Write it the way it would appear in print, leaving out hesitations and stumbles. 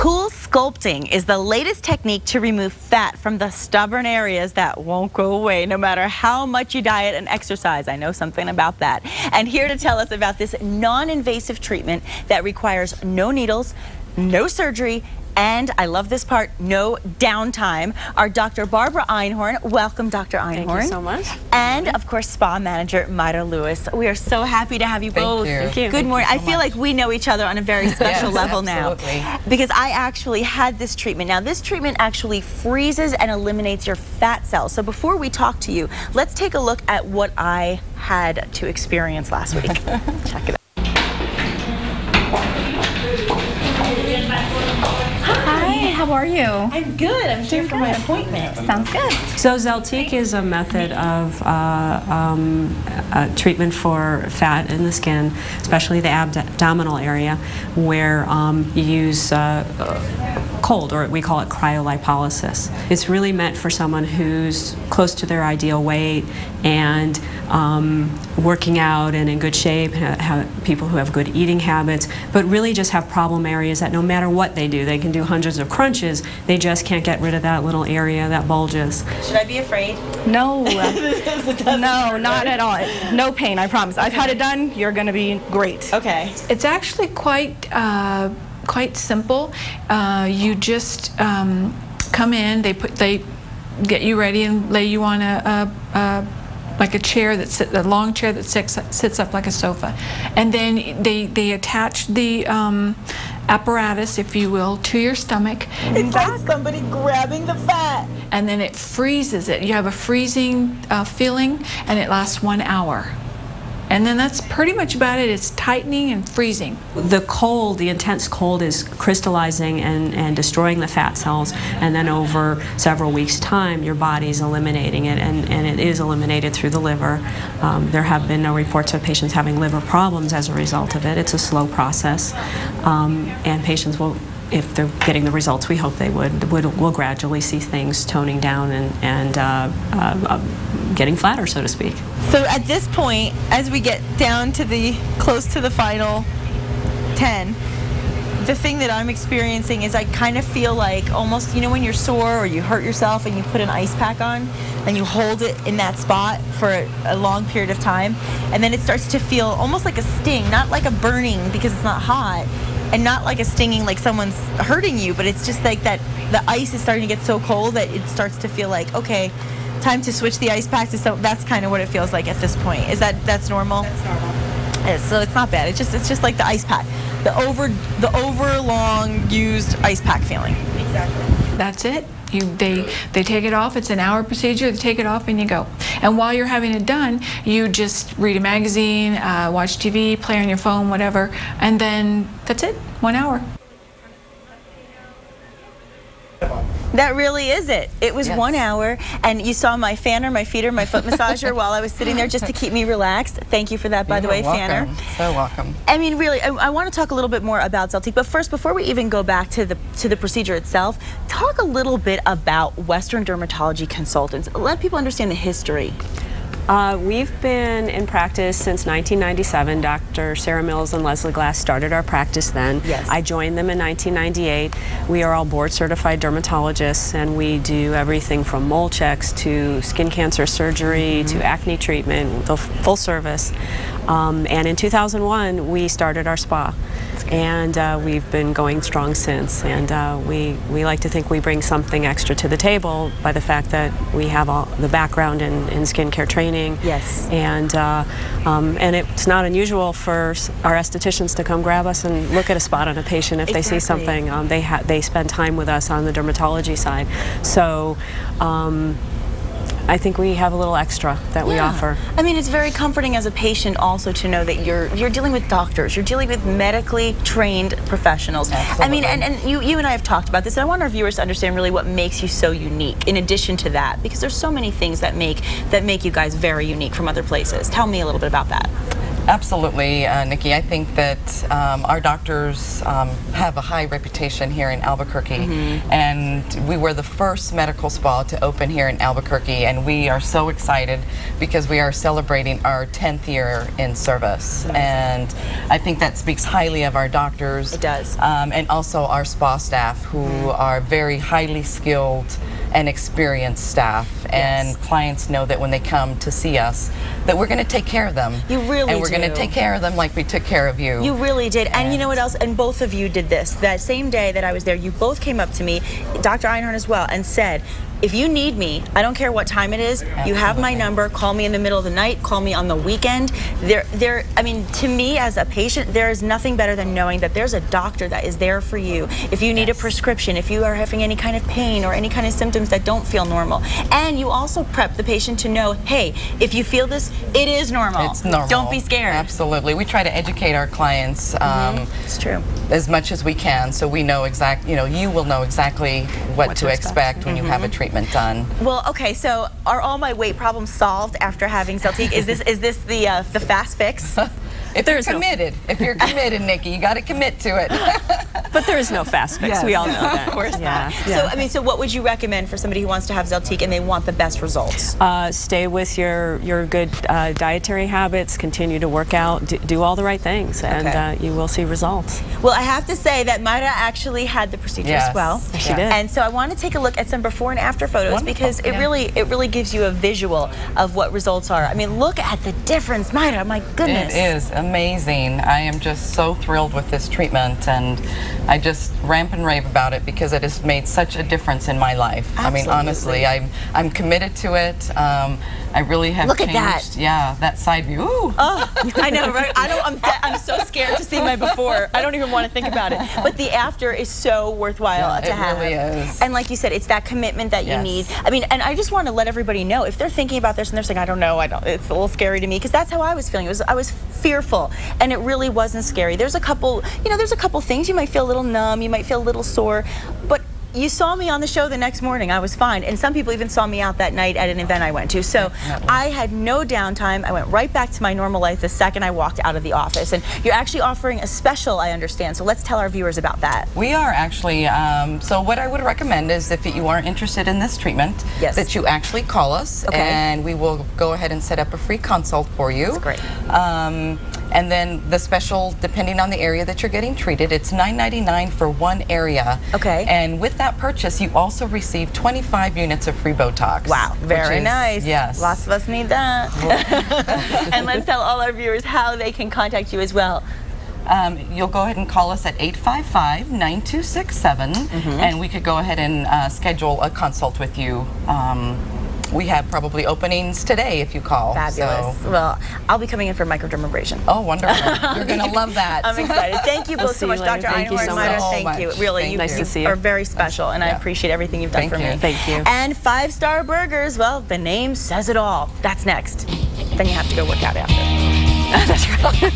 Cool sculpting is the latest technique to remove fat from the stubborn areas that won't go away no matter how much you diet and exercise. I know something about that. And here to tell us about this non-invasive treatment that requires no needles, no surgery, and I love this part, no downtime, are Dr. Barbara Einhorn. Welcome, Dr. Einhorn. Thank you so much. And, of course, spa manager Myra Lewis. We are so happy to have you both. Thank you. Good morning. I feel like we know each other on a very special level now. Because I actually had this treatment. Now, this treatment actually freezes and eliminates your fat cells. So before we talk to you, let's take a look at what I had to experience last week. Check it out. How are you? I'm good. I'm here for my appointment. Sounds good. So Sculpting is a method of treatment for fat in the skin, especially the abdominal area, where you use cold, or we call it cryolipolysis. It's really meant for someone who's close to their ideal weight and working out and in good shape, people who have good eating habits, but really just have problem areas that no matter what they do, they can do hundreds of crunches, they just can't get rid of that little area that bulges. Should I be afraid? No, no, not at all. No pain, I promise. I've had it done. You're going to be great. Okay. It's actually quite simple. You just come in. They get you ready and lay you on like a chair a long chair that sits up like a sofa, and then they attach the apparatus, if you will, to your stomach. It's like somebody grabbing the fat. And then it freezes it. You have a freezing feeling, and it lasts 1 hour. And then that's pretty much about it. It's tightening and freezing. The cold, the intense cold, is crystallizing and destroying the fat cells, and then over several weeks' time your body's eliminating it, and it is eliminated through the liver. There have been no reports of patients having liver problems as a result of it. It's a slow process, and patients will, if they're getting the results we hope they will gradually see things toning down and getting flatter, so to speak. So at this point, as we get down to close to the final 10, the thing that I'm experiencing is I kind of feel like almost, you know, when you're sore or you hurt yourself and you put an ice pack on and you hold it in that spot for a long period of time, and then it starts to feel almost like a sting, not like a burning because it's not hot, and not like a stinging like someone's hurting you, but it's just like that the ice is starting to get so cold that it starts to feel like, okay, time to switch the ice pack to that's kind of what it feels like at this point. Is that's normal? That's normal. So it's not bad. It's just like the ice pack, the over long used ice pack feeling. Exactly. That's it. They take it off. It's an hour procedure. They take it off and you go. And while you're having it done, you just read a magazine, watch TV, play on your phone, whatever, and then that's it. 1 hour. That really is it. It was 1 hour, and you saw my fanner, my feeder, my foot massager while I was sitting there just to keep me relaxed. Thank you for that, by the way, fanner. So welcome. I mean, really, I want to talk a little bit more about Sculpting, but first, before we even go back to the procedure itself, talk a little bit about Western dermatology consultants. Let people understand the history. We've been in practice since 1997. Dr. Sarah Mills and Leslie Glass started our practice then. Yes. I joined them in 1998. We are all board certified dermatologists, and we do everything from mole checks to skin cancer surgery to acne treatment, the full service. And in 2001 we started our spa, and we've been going strong since, and we like to think we bring something extra to the table by the fact that we have all the background in skincare training. Yes. And it's not unusual for our estheticians to come grab us and look at a spot on a patient if they see something. They spend time with us on the dermatology side. So I think we have a little extra that we offer. I mean, it's very comforting as a patient also to know that you're dealing with doctors, you're dealing with medically trained professionals. Absolutely. I mean, and you and I have talked about this, and I want our viewers to understand really what makes you so unique in addition to that, because there's so many things that make you guys very unique from other places. Tell me a little bit about that. Absolutely, Nikki. I think that our doctors have a high reputation here in Albuquerque, and we were the first medical spa to open here in Albuquerque, and we are so excited because we are celebrating our 10th year in service. And I think that speaks highly of our doctors. It does. And also our spa staff, who are very highly skilled and experienced staff, and clients know that when they come to see us that we're going to take care of them. You really And we're do. going to take care of them like we took care of you. You really did. And you know what else? And both of you did this. That same day that I was there, you both came up to me, Dr. Einhorn as well, and said, if you need me, I don't care what time it is, you have my number, call me in the middle of the night, call me on the weekend. I mean, to me as a patient, there is nothing better than knowing that there's a doctor that is there for you. If you need a prescription, if you are having any kind of pain or any kind of symptoms that don't feel normal. And you also prep the patient to know, hey, if you feel this, it is normal. It's normal. Don't be scared. Absolutely. We try to educate our clients It's true. as much as we can, so we know exactly, you will know exactly what to expect when you have a treatment done. Well, okay, so are all my weight problems solved after having Celtique? Is this the fast fix? If you're committed, Nikki, you got to commit to it. But there is no fast fix. We all know that. Of course Yeah. not. So what would you recommend for somebody who wants to have Celtique and they want the best results? Stay with your good dietary habits, continue to work out, do all the right things, and you will see results. Well, I have to say that Mayra actually had the procedure as well. She did. And so I want to take a look at some before and after photos because it really gives you a visual of what results are. I mean, look at the difference, Mayra, my goodness. It is amazing. I am just so thrilled with this treatment, and I just rant and rave about it because it has made such a difference in my life. Absolutely. I mean, honestly, I'm committed to it. I really have Look changed. at that. Yeah, that side view. Ooh. Oh, I know, right? I'm so scared to see my before. I don't even want to think about it. But the after is so worthwhile to have. It really is. And like you said, it's that commitment that you need. I mean, and I just want to let everybody know, if they're thinking about this and they're saying, I don't know, it's a little scary to me, because that's how I was feeling. I was fearful, and it really wasn't scary. There's a couple things. You might feel a little numb, you might feel a little sore, but you saw me on the show the next morning. I was fine. And some people even saw me out that night at an event I went to. So I had no downtime. I went right back to my normal life the second I walked out of the office. And you're actually offering a special, I understand. So let's tell our viewers about that. We are actually, so what I would recommend is if you are interested in this treatment, that you actually call us, and we will go ahead and set up a free consult for you. That's great. And then the special, depending on the area that you're getting treated, it's $9.99 for one area. Okay. And with that purchase, you also receive 25 units of free Botox. Wow, very nice. Yes. Lots of us need that. And let's tell all our viewers how they can contact you as well. You'll go ahead and call us at 855-9267, and we could go ahead and schedule a consult with you. We have probably openings today if you call. Fabulous. So. Well, I'll be coming in for microdermabrasion. Oh, wonderful. You're going to love that. I'm excited. Thank you both so much, Dr. Einhorn and Mayra. Thank you. Really, Nice to see you. are very special, and I appreciate everything you've done for me. Thank you. And 5-star burgers, well, the name says it all. That's next. Then you have to go work out after. That's right.